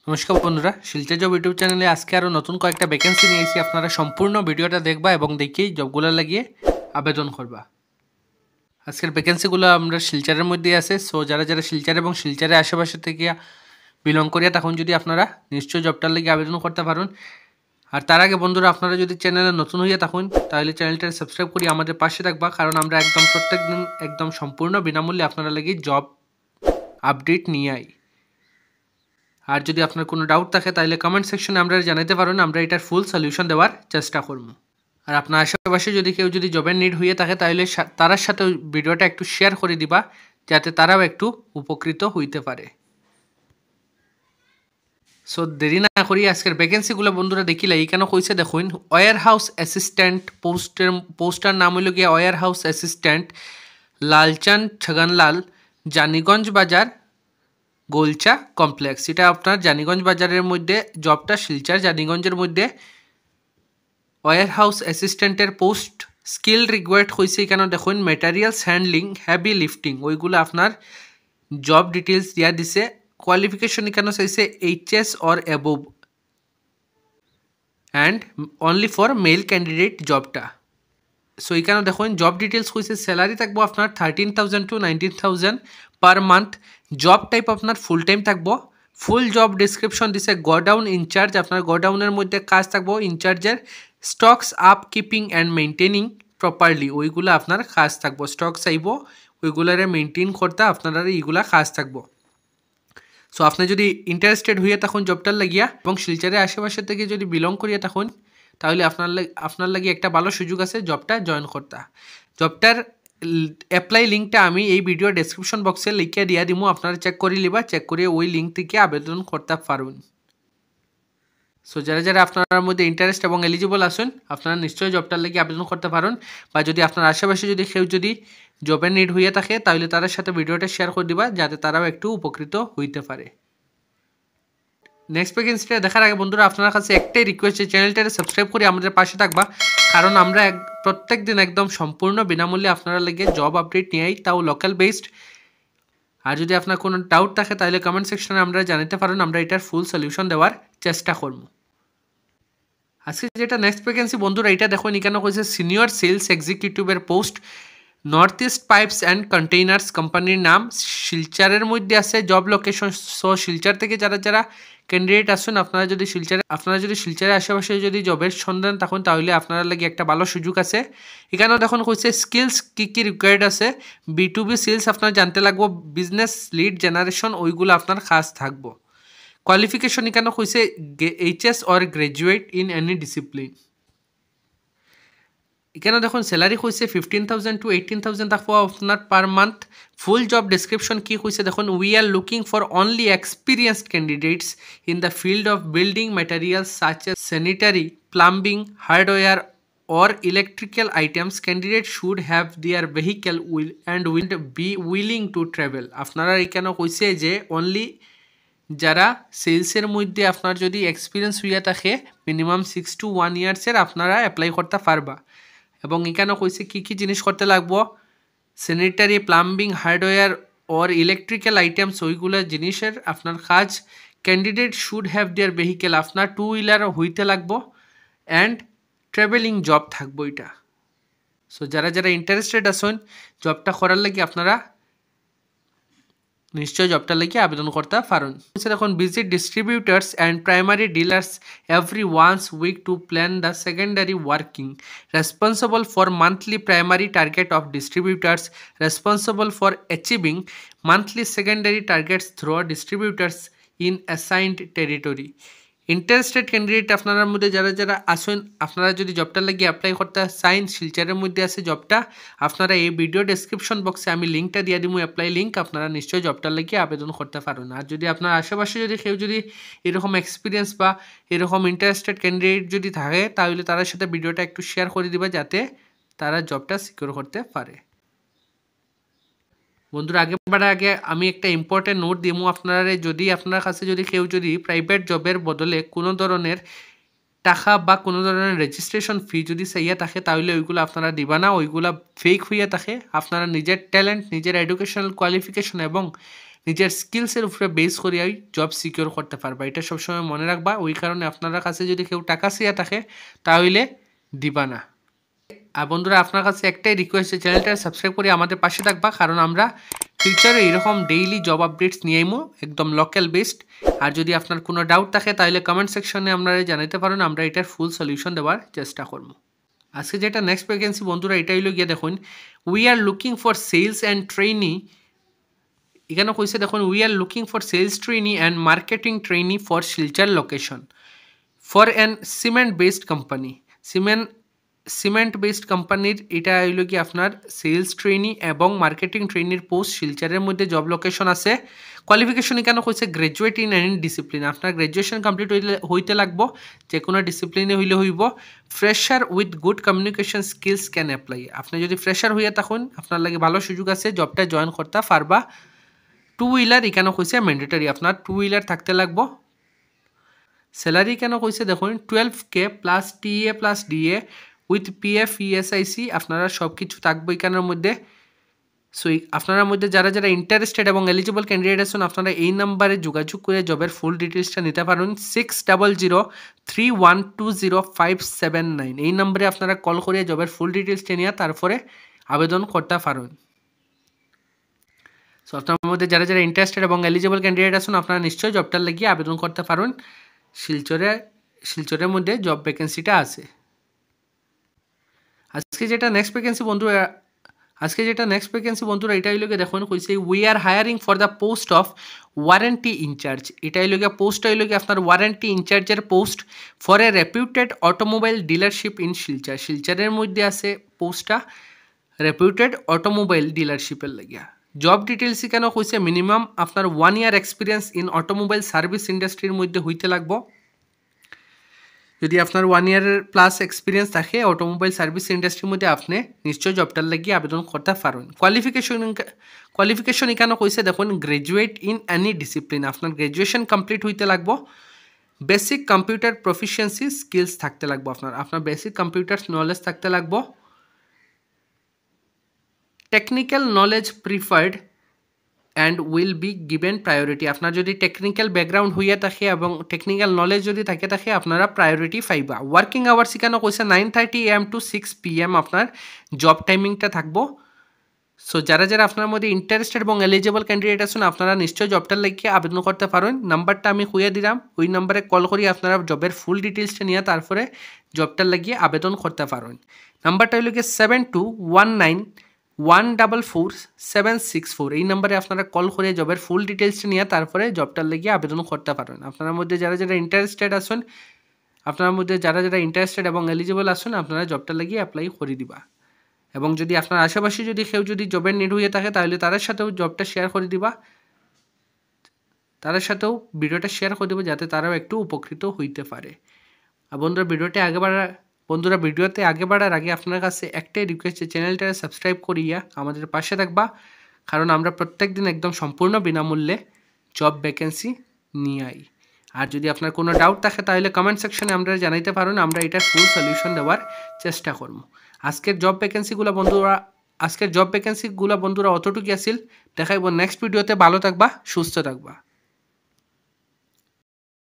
নমস্কার বন্ধুরা, Silchar job YouTube চ্যানেলে আজকে আরও নতুন কয়েকটা ভ্যাকেন্সি নিয়ে এসেছি। আপনারা সম্পূর্ণ ভিডিওটা দেখবা এবং দেখেই জবগুলো লাগিয়ে আবেদন করবা। আজকের ভ্যাকেন্সিগুলো আমরা শিলচরের মধ্যে আছে। সো যারা যারা শিলচর এবং শিলচরের আশেপাশে থেকে বিলং করিয়া তখন যদি আপনারা নিশ্চয়ই জবটার লাগিয়ে আবেদন করতে পারেন। আর তার আগে বন্ধুরা, আপনারা যদি চ্যানেলে নতুন হইয়া থাকুন তাহলে চ্যানেলটা সাবস্ক্রাইব করি আমাদের পাশে থাকবা, কারণ আমরা একদম প্রত্যেক দিন একদম সম্পূর্ণ বিনামূল্যে আপনারা লাগি জব আপডেট নিয়ে আই। আর যদি আপনার কোনো ডাউট থাকে তাহলে কমেন্ট সেকশনে আমরা জানাতে পারেন, আমরা এটার ফুল সলিউশন দেওয়ার চেষ্টা করব। আর আপনার আশেপাশে যদি কেউ যদি জবের নিড হয়ে থাকে তাহলে তার সাথে ভিডিওটা একটু শেয়ার করে দিবা, যাতে তারাও একটু উপকৃত হইতে পারে। সো দেরি না করি আজকের ভ্যাকেন্সিগুলো বন্ধুরা দেখিলে এইখানে কইছে দেখুন, ওয়ার হাউস অ্যাসিস্ট্যান্ট পোস্টার নাম হইল গিয়া warehouse assistant Lalchand Chhaganlal, Janiganj Bazar, Golcha complex. এটা আপনার জানিগঞ্জ বাজারের মধ্যে জবটা, শিলচর জানিগঞ্জের মধ্যে। ওয়ার হাউস অ্যাসিস্ট্যান্টের পোস্ট, স্কিল রিকোয়ার্ড হয়েছে এখানে দেখুন ম্যাটেরিয়ালস হ্যান্ডলিং, হেভি লিফটিং, ওইগুলো আপনার জব ডিটেলস দিয়া দিছে। কোয়ালিফিকেশন এখানে চাইছে HS or above and only for male candidate জবটা। সো এখানে দেখুন জব ডিটেলস হয়েছে, স্যালারি থাকবো আপনার 13,000 to 19,000 per month. Job type আপনার ফুল টাইম থাকবো। ফুল জব ডিসক্রিপশন দিছে গোডাউন ইনচার্জ, আপনার গোডাউনের মধ্যে কাজ থাকবো ইনচার্জের। Stocks up keeping and maintaining properly, ওইগুলো আপনার কাজ থাকবো। স্টক চাইব, ওইগুলারে মেনটেন করতে আপনারা এইগুলা কাজ থাকবো। সো আপনি যদি ইন্টারেস্টেড হইয়া তখন জবটার লাগিয়া এবং শিলচরের আশেপাশে থেকে যদি বিলং করিয়া তখন, তাহলে আপনার লাগি একটা ভালো সুযোগ আছে জবটা জয়েন করতে। জবটার অ্যাপ্লাই লিঙ্কটা আমি এই ভিডিও ডেসক্রিপশন বক্সে লিখে দিয়া দিমু, আপনারা চেক করে লিবা, চেক করে ওই লিঙ্ক থেকে আবেদন করতে পারুন। সো যারা যারা আপনার মধ্যে ইন্টারেস্ট এবং এলিজিবল আসুন, আপনারা নিশ্চয়ই জবটার লাগি আবেদন করতে পারেন। বা যদি আপনার আশেপাশে যদি কেউ যদি জবের নিড হইয়া থাকে তাহলে তাদের সাথে ভিডিওটা শেয়ার করে দিবা, যাতে তারাও একটু উপকৃত হইতে পারে। নেক্সট ভ্যাকেন্সিটা দেখার আগে বন্ধুরা আপনার কাছে একটাই রিকোয়েস্ট, চ্যানেলটাকে সাবস্ক্রাইব করে আমাদের পাশে থাকবা, কারণ আমরা প্রত্যেক দিন একদম সম্পূর্ণ বিনামূল্যে আপনারা লেগে জব আপডেট নিয়ে আই, তাও লোকাল বেসড। আর যদি আপনার কোনো ডাউট থাকে তাহলে কমেন্ট সেকশনে আমরা জানাতে পারেন, আমরা এটার ফুল সলিউশন দেওয়ার চেষ্টা করব। আজকে যেটা নেক্সট ভ্যাকেন্সি বন্ধুরা, এটা দেখুন এখানে হয়েছে সিনিয়র সেলস এক্সিকিউটিভের post, north east pipes and containers কোম্পানির নাম, শিলচরের মধ্যে আছে জব লোকেশন। সো শিলচর থেকে যারা যারা ক্যান্ডিডেট আসুন, আপনারা যদি শিলচরের আশেপাশে যদি জবের সন্ধান থাকুন তাহলে আপনারা লাগে একটা ভালো সুযোগ আছে। এখানেও দেখুন কইছে স্কিলস কী কী রিকোয়ার্ড আছে। B2B সেলস আপনার জানতে লাগবো, বিজনেস লিড জেনারেশন ওইগুলো আপনার কাজ থাকবো। কোয়ালিফিকেশন এখানে কইছে HS or graduate in any discipline. এখানে দেখুন স্যালারি হয়েছে 15,000 to 18,000 থাকবো আপনার পার মান্থ। ফুল জব ডিসক্রিপশন কি হয়েছে দেখুন, we are looking for only experienced candidates in the field of building materials such as sanitary, plumbing, hardware or electrical items. Candidate should have their vehicle and will be willing to travel. আপনারা এখানে কইছে যে only যারা সেলসের মধ্যে আপনার যদি experience হইয়া থাকে মিনিমাম 6 to 1 ইয়ার্সের আপনারা অ্যাপ্লাই করতে পারবা। এবং এখানে কইছে কী কী জিনিস করতে লাগবো, স্যানিটারি, প্লাম্বিং, হার্ডওয়্যার ওর ইলেকট্রিক্যাল আইটেমস ওইগুলো জিনিসের আপনার কাজ। Candidate should have their vehicle, আপনার 2 হুইলার হইতে লাগবো অ্যান্ড ট্রাভেলিং জব থাকবো এটা। সো যারা যারা ইন্টারেস্টেড আসুন জবটা করার লাগি আপনারা নিশ্চয় জবটা লাগি আবেদন করতে পারেন। এখন visit distributors and primary dealers every once week to plan the secondary working, responsible for monthly primary target of distributors, responsible for achieving monthly secondary targets through distributors in assigned territory. Interested candidate আপনার মধ্যে যারা যারা আসুন, আপনারা যদি জবটা লাগিয়ে apply করতে চান, শিলচরের মধ্যে আছে জবটা, আপনারা এই ভিডিও ডেসক্রিপশন বক্সে আমি লিঙ্কটা দিয়ে দিব, অ্যাপ্লাই লিঙ্ক, আপনারা নিশ্চয়ই জবটা লাগিয়ে আবেদন করতে পারেন। আর যদি আপনার আশেপাশে যদি কেউ যদি এরকম এক্সপিরিয়েন্স বা এরকম ইন্টারেস্টেড ক্যান্ডিডেট যদি থাকে তাহলে তার সাথে ভিডিওটা একটু শেয়ার করে দিবা, যাতে তারা জবটা সিকিউর করতে পারে। বন্ধুরা আগে আমি একটা ইম্পর্টেন্ট নোট দিব আপনারা, যদি আপনার কাছে যদি কেউ যদি প্রাইভেট জবের বদলে কোনো ধরনের টাকা বা কোনো ধরনের রেজিস্ট্রেশন ফি যদি চাইয়া থাকে তাহলে ওইগুলো আপনারা দিবা না, ওইগুলো ফেক হইয়া থাকে। আপনারা নিজের ট্যালেন্ট, নিজের এডুকেশনাল কোয়ালিফিকেশন এবং নিজের স্কিলসের উপরে বেস করিয়াই জব সিকিউর করতে পারবা, এটা সবসময় মনে রাখবা। ওই কারণে আপনার কাছে যদি কেউ টাকা চেয়ে থাকে তাহলে দিবা না। আর বন্ধুরা আপনার কাছে একটাই রিকোয়েস্ট, চ্যানেলটা সাবস্ক্রাইব করে আমাদের পাশে থাকবা, কারণ আমরা ফিউচারে এরকম ডেইলি জব আপডেটস নিয়ে আইমো একদম লোকাল বেসড। আর যদি আপনার কোনো ডাউট থাকে তাহলে কমেন্ট সেকশনে আপনারা জানাতে পারেন, আমরা এটার ফুল সলিউশন দেওয়ার চেষ্টা করব। আজকে যেটা নেক্সট ভ্যাকেন্সি বন্ধুরা এটা হইল গিয়ে দেখুন, we are looking for sales and trainee. এখানে কইছে দেখুন, we are looking for sales trainee and marketing trainee for Silchar location for an cement based company. Cement based কোম্পানির এটা হইল কি আপনার সেলস ট্রেনি এবং মার্কেটিং ট্রেনির পোস্ট শিলচরের মধ্যে জব লোকেশন আছে। কোয়ালিফিকেশন এখানে হচ্ছে গ্র্যাজুয়েট ইন এনি ডিসিপ্লিন, আপনার গ্র্যাজুয়েশন কমপ্লিট হইতে লাগবো, যে কোনো ডিসিপ্লিনে হইলে হইব। Fresher with good communication skills can apply. আপনি যদি ফ্রেশার হইয়া থাকুন আপনার লাগে ভালো সুযোগ আছে, জবটা জয়েন করতে পারবা। 2 হুইলার এখানে হয়েছে ম্যান্ডেটারি, আপনার 2 হুইলার থাকতে লাগবো। স্যালারি কেন কইছে দেখুন 12K plus TA plus DA with PF ESIC, আপনারা সব কিছু থাকবে এখানের মধ্যে। সো আপনারা মধ্যে যারা যারা ইন্টারেস্টেড এবং এলিজিবল ক্যান্ডিডেট আছেন আপনারা এই নাম্বারে যোগাযোগ করে জবের ফুল ডিটেলসটা নিতে পারেন। 6003120579 এই নাম্বারে আপনারা কল করে জবের ফুল ডিটেলসটা নিয়ে তারপরে আবেদন করতে পারেন। সো আপনার মধ্যে যারা যারা ইন্টারেস্টেড এবং এলিজিবল ক্যান্ডিডেট আছেন আপনারা নিশ্চয়ই জবটার লাগিয়ে আবেদন করতে পারেন। শিলচরের মধ্যে জব ভ্যাকেন্সিটা আছে। আজকে যেটা নেক্সট ভ্যাকেন্সি বন্ধুরা এটা হইল দেখুন কইছে we are hiring for the post of warranty in charge. এটা হইল পোস্ট হইল আপনার ওয়ারেন্টি ইনচার্জের post for a reputed automobile dealership in Silchar. শিলচরের মধ্যে আছে পোস্টটা রেপিউটেড অটোমোবাইল ডিলারশিপের লাগিয়া। জব ডিটেলস কেন কইছে মিনিমাম আপনার 1 year experience in automobile service ইন্ডাস্ট্রির মধ্যে হইতে লাগবো। যদি আপনার 1 ইয়ারের প্লাস এক্সপিরিয়েন্স থাকে অটোমোবাইল সার্ভিস ইন্ডাস্ট্রির মধ্যে আপনি নিশ্চয়ই জবটার লাগিয়ে আবেদন করতে পারেন। কোয়ালিফিকেশন এখানে কইছে দেখুন গ্র্যাজুয়েট ইন এনি ডিসিপ্লিন, আপনার গ্র্যাজুয়েশন কমপ্লিট হইতে লাগবো। বেসিক কম্পিউটার প্রফিসিয়েন্সি স্কিলস থাকতে লাগবো, আপনার বেসিক কম্পিউটার নলেজ থাকতে লাগবো। Technical knowledge preferred and will be given priority. আপনার যদি টেকনিক্যাল ব্যাকগ্রাউন্ড হইয়া থাকে এবং টেকনিক্যাল নলেজ যদি থাকে আপনারা প্রায়োরিটি পাইবা। ওয়ার্কিং আওয়ার্স এখানে কইছে 9:30 AM to 6 PM আপনার জব টাইমিংটা থাকবো। সো যারা যারা আপনার মধ্যে ইন্টারেস্টেড এবং এলিজিবল ক্যান্ডিডেট আছেন আপনারা নিশ্চয়ই জবটার লাগিয়ে আবেদন করতে পারেন। নাম্বারটা আমি খুঁয়ে দিলাম, ওই নাম্বারে কল করি আপনারা জবের ফুল ডিটেলসটা নিয়ে তারপরে জবটার লাগিয়ে আবেদন করতে পারেন। নাম্বারটা হইল গিয়ে 7219144764। এই নাম্বারে আপনারা কল করে জবের ফুল ডিটেলসটা নিয়ে তারপরে জবটার লাগিয়ে আবেদন করতে পারেন। আপনার মধ্যে যারা যারা ইন্টারেস্টেড আছেন এবং এলিজিবল আছেন আপনারা জবটার লাগিয়ে অ্যাপ্লাই করে দিবা। এবং যদি আপনার আশেপাশে যদি কেউ যদি জবের নিড হয়ে থাকে তাহলে তাদের সাথেও জবটা শেয়ার করে দিবা, তাদের সাথেও ভিডিওটা শেয়ার করে দেবো যাতে তারাও একটু উপকৃত হইতে পারে। আর বন্ধুরা ভিডিওতে আগে বাড়ার আগে আপনার কাছে একটাই রিকোয়েস্ট, চ্যানেলটা সাবস্ক্রাইব করিয়া আমাদের পাশে থাকবা, কারণ আমরা প্রত্যেক দিন একদম সম্পূর্ণ বিনামূল্যে জব ভ্যাকেন্সি নিয়ে আই। আর যদি আপনার কোনো ডাউট থাকে তাহলে কমেন্ট সেকশনে আমরা জানাইতে পারেন, আমরা এটার ফুল সলিউশন দেওয়ার চেষ্টা করব। আজকের জব ভ্যাকেন্সিগুলো বন্ধুরা অতটুকুই আসিল। দেখাইব নেক্সট ভিডিওতে। ভালো থাকবা, সুস্থ থাকবা।